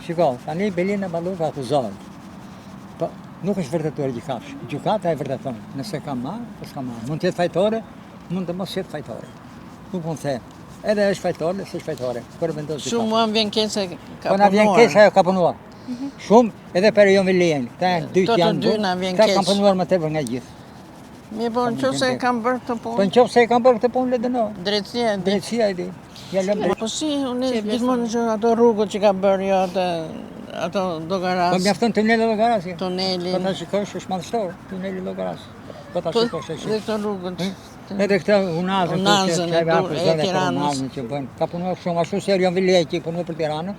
Shiko, tani Belina Balluka akuzohet. Po, nuk është vërtetuar gjykatës. Gjykata e vërteton. Nëse ka marrë, po s'ka marrë. Mund të jetë fajtore, mund të mos jetë fajtore. Nuk mund të them. Edhe është fajtore, s'është fajtore. Kur vendos gjykata. Shumë më vjen keq se ka punuar. Po na vjen keq se ajo ka punuar. Shumë edhe për jo Vilian. Këta dy janë. Këta kanë punuar më tepër nga gjithë. Mi po nëse e kam bërë këtë punë. Po nëse e kam bërë këtë punë le dënoj. Drejtësia e di. Ja lëm drejt. Po si unë gjithmonë që ato rrugët që ka bërë jo ato Llogaras. Po mjafton tuneli Llogaras. Tuneli. Po ta shikosh është madhështor, tuneli Llogaras. Po ta shikosh është. Edhe këto rrugët. Edhe këtë unazën e Tiranës që bën. Ka punuar shumë ashtu si Erjon Vilej që punon për Tiranën.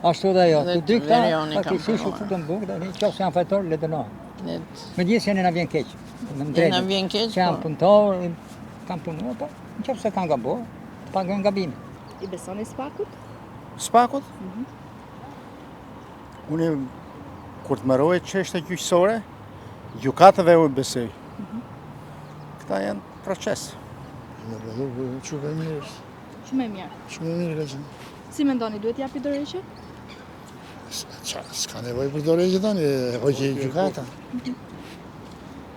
Ashtu dhe ajo. Të dy këta faktikisht u futën bukë, tani nëse janë fajtor le dënohen. Megjithëse ne na vjen keq. Na vjen keq. Që janë punëtor, kanë punuar, po nëse kanë gabuar, pagojnë gabimin. I besoni Spakut? Spakut? Unë kur të mbaroj çështja gjyqësore, gjykatave u besoj. Këta janë proces. Shumë e mirë. Shumë e mirë ka. Si mendoni, duhet japi dorëheqje? S'ka nevojë për dorëheqje tani, hoqë gjykata.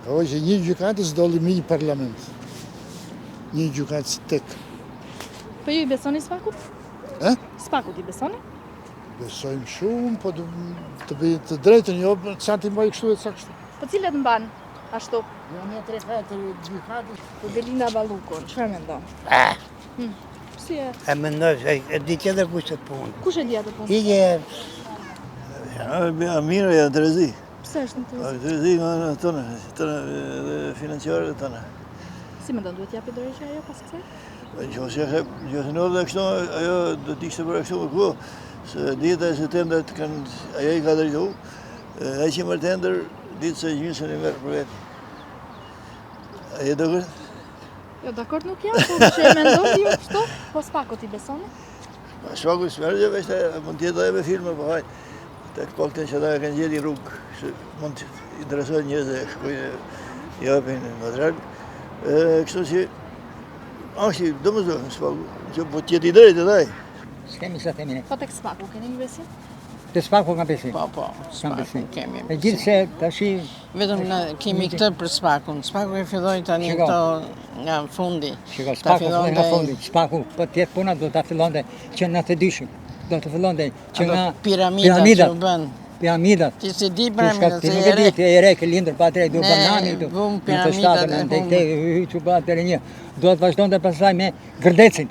Hoqë një gjykatë s'dolli një parlament. Një gjykatë tek. Po ju i besoni Spakut? Spakut i besoni? Besojmë shumë, po të bëjë të drejtën, jo sa ti mbaj kështu e sa kështu. Po cilat mban ashtu? Jo një 3-4 gjykatës. Po Belina Ballukun, çfarë mendon? Si e? E mendoj se e di tjetër kush të punë. Kush e di atë punë? Ige. Amira janë të rezi. Pse është në të rezi? Të rezi nga tonë, financiare tonë. Si mendon, duhet japi dorëheqje ajo pas kësaj? Nëse në dhe kështu, ajo do t'ishte për kështu më ku, se dita e setembrit ajo i ka drejtu, e që mërë tender, ditë se gjysën e merë për vetë. Ajo do kërë? Jo, dakord nuk jam, po që e mendon ju kështu, po Spakut i besoni? Spakut s'merë, veçte mund tjetë dhe me filme, po hajtë. Të këpakten që ata kanë gjeti rrugë, mund të interesojnë njëzë dhe shkujnë, japin material. Kështu që, ashtë do më zonë, Spaku, që po tjeti i drejtë edhe. S'kemi sa themi ne. Po tek Spaku, keni një besim? Te Spaku kam besim. Po, Spaku kemi. E gjithë se tashi... Vetëm kemi këtë për Spakun. Spaku e filloj tani këto nga fundi. Shiko, Spaku filloj nga fundi. Spaku, po tjetë puna do të fillonde që në të dyshim. Do të fillonde që nga piramidat që bën. Piramidat. Ti se di piramidat, se e re. Ti e re ke lindër pa atëre, du banani, du të shtatën, në të hyqë pa atëre një. Do të vazhdojnë të pasaj me Gërdecin.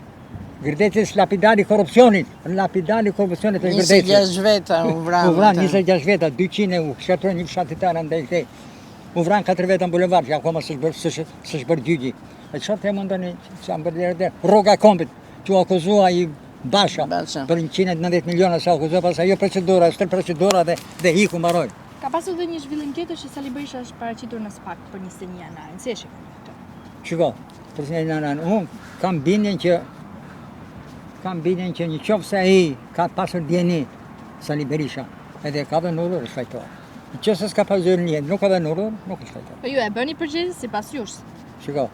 Gërdeci është lapidari korupcionit. Lapidari korupcionit është Gërdeci. 26 veta u vranë. U vranë 26 veta, 200 u shkatrojnë një fshatitarë ndaj këtej. U vranë 4 veta në bulevard, që akoma s'është bërë gjyqi. E çfarë të mundoni që janë bërë dhe rroga e kombit, që u akuzua i Basha për 190 miliona sa akuzua, pas ajo procedura, është procedura dhe hiku mbaroi. Ka pasur dhe një zhvillim tjetër që Sali Berisha është paraqitur në Spak për 21 janarin. Si e shikoni këtë? Shiko, për 21 janarin, unë kam bindjen që në qoftë se ai ka pasur dieni Sali Berisha, edhe ka vënurur është fajtor. Nëse s'ka pasur dieni, nuk ka vënurur, nuk është fajtor. Po ju e bëni përgjegjës sipas jush? Shiko,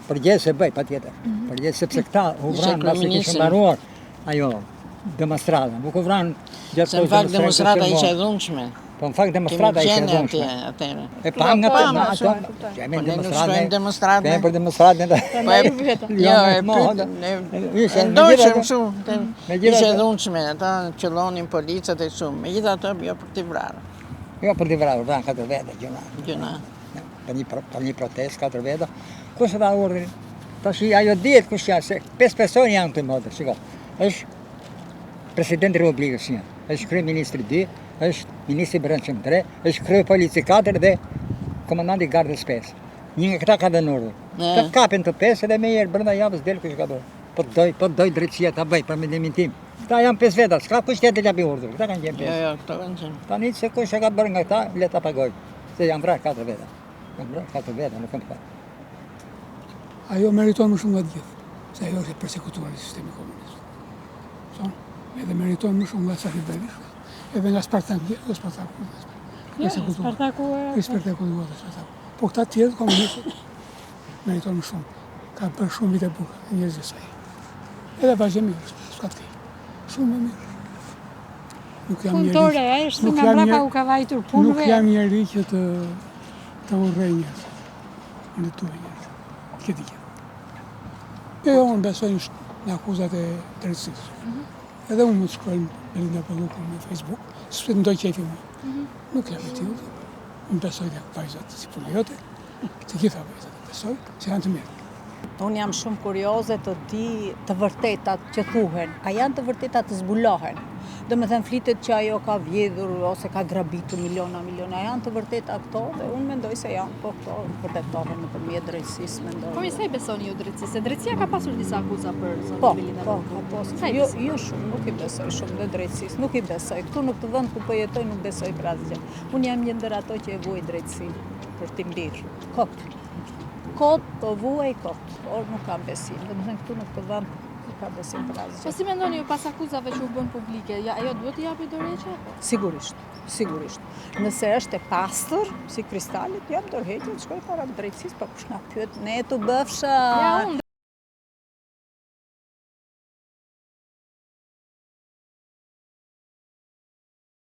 përgjegjës e bëj patjetër. Përgjegjës sepse këta u vranë pasi kishin mbaruar ajo demonstrata. Nuk u vranë gjatë kohës. Se në fakt demonstrata ishte e dhunshme. Po në fakt demonstrata ishte e dhunshme. E pa nga ato. Ne nuk shkojmë demonstrate. Ne për demonstratën. Jo, ndoshëm shumë. Ishte e dhunshme, ata qellonin policat e shumë. Megjithatë jo për t'i vrarë. Jo për t'i vrarë, vranë 4 vete gjuna. Për një protest 4 vete. Kush e dha urdhrin? Tash ajo dihet kush janë, se 5 persona janë këtu modë, shiko. Është presidenti i Republikës 1, është kryeministri 2, është ministri i brendshëm 3, është krye polici 4 dhe komandanti i gardës 5. Një nga këta ka dhënë urdhër. Të kapin të 5 edhe me herë brenda javës del kush ka bërë. Po doj drejtësia ta bëj për mendimin tim. Këta janë 5 veta, s'ka kush tjetër të japi urdhër. Këta kanë qenë 5. Jo, këto kanë qenë. Tani se kush e ka bërë nga këta, le ta pagoj. Se janë vrarë 4 veta. Janë vrarë 4 veta, nuk kanë fat. Ajo meriton më shumë nga të gjithë, se ajo është e përsekutuar në sistemi komunist. Edhe meriton më shumë nga Sali Berisha, edhe nga Spartaku. Spartaku. Po këta tjerë komunistët meriton më shumë. Ka bërë shumë vite buka, njerëz e saj. Edhe vazhdimi është, s'ka të keq. Shumë më mirë. Nuk jam Punëtore, ai është nga mbrapa u ka vajtur punëve. Nuk jam njeri që të urrej njerëz. Unë të tuaj njerëz. Këtë gjë. Jo, unë besoj në akuzat e drejtësisë. Edhe unë më shkruaj Belinda Palluku në Facebook, sepse më doj qefi mua. Nuk jam e tillë. Unë besoj tek vajzat si puna jote, të gjitha vajzat besoj se janë të mirë. Unë jam shumë kurioze të di të vërtetat që thuhen. A janë të vërtetat të zbulohen? Do me thënë flitet që ajo ka vjedhur ose ka grabitur miliona. A janë të vërteta këto? Dhe unë mendoj se janë, po këto vërtetohen nëpërmjet drejtësisë, mendoj. Po sa i besoni ju drejtësisë? Drejtësia ka pasur disa akuza për Po, zonë Belinda po. Jo shumë, nuk i besoj shumë dhe drejtësisë, nuk i besoj. Këtu në këtë vend ku po jetoj nuk besoj për asgjë. Unë jam një ndër ato që e vuaj drejtësinë për t'i mbirë. Kot, po vuaj kot, por nuk kam besim. Dhe më thënë këtu në këtë vend nuk kam besim për asgjë. Po si mendoni ju pas akuzave që u bën publike, ajo duhet t'i japi dorëheqje? Sigurisht. Nëse është e pastër, si kristalit, jam dorëheqje, shkoj para drejtësisë, po kush na pyet, ne të bëfsha.